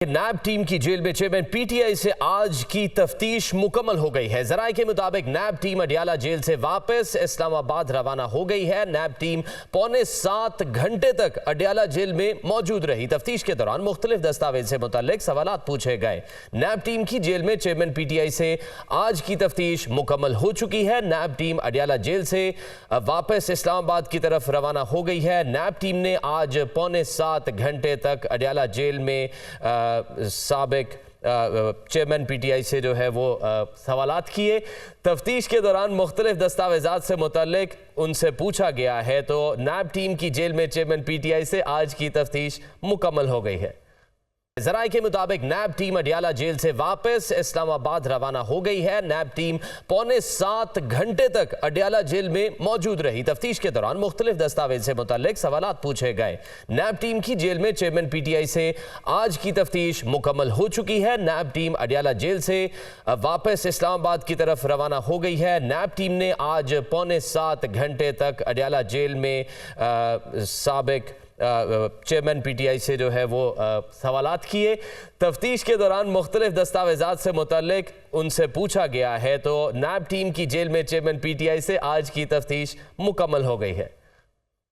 नैब team की jail में chairman PTI से आज की तफ्तीश मुकम्मल हो गई है। जराये के मुताबिक नैब टीम अडियाला जेल से वापस इस्लामाबाद रवाना हो गई है। नैब टीम 6.25 घंटे तक अडियाला जेल में मौजूद रही। तफ्तीश के दौरान मुख्तलिफ दस्तावेज से मुतल्लिक सवालात पूछे गए। नैब टीम की जेल में चेयरमैन पीटीआई से आज की तफ्तीश मुकम्मल हो चुकी है। नैब टीम अडियाला जेल से वापस इस्लामाबाद की तरफ रवाना हो गई है। नैब टीम ने आज 6.25 घंटे तक अडियाला जेल में साबिक चेयरमैन पीटीआई से जो है वो सवालात किए। तफ्तीश के दौरान मुख्तलिफ दस्तावेजात से मुतल्लिक उनसे पूछा गया है। तो नैब टीम की जेल में चेयरमैन पीटीआई से आज की तफ्तीश मुकम्मल हो गई है। जराये के मुताबिक नैब टीम अडियाला जेल से वापस इस्लामाबाद रवाना हो गई है। नैब टीम 6.25 घंटे तक अडियाला जेल में मौजूद रही। तफ्तीश के दौरान मुख्तलिफ दस्तावेज से मुतल्लिक सवालात पूछे गए। नैब टीम की जेल में चेयरमैन पीटीआई से आज की तफ्तीश मुकम्मल हो चुकी है। नैब टीम अडियाला जेल से वापस इस्लामाबाद की तरफ रवाना हो गई है। नैब टीम ने आज 6.25 घंटे तक अडियाला जेल में साबिक चेयरमैन पीटीआई से जो है वो सवालात किए। तफ्तीश के दौरान मुख्तलिफ दस्तावेजात से मुतल्लिक उनसे पूछा गया है। तो नैब टीम की जेल में चेयरमैन पीटीआई से आज की तफ्तीश मुकम्मल हो गई है।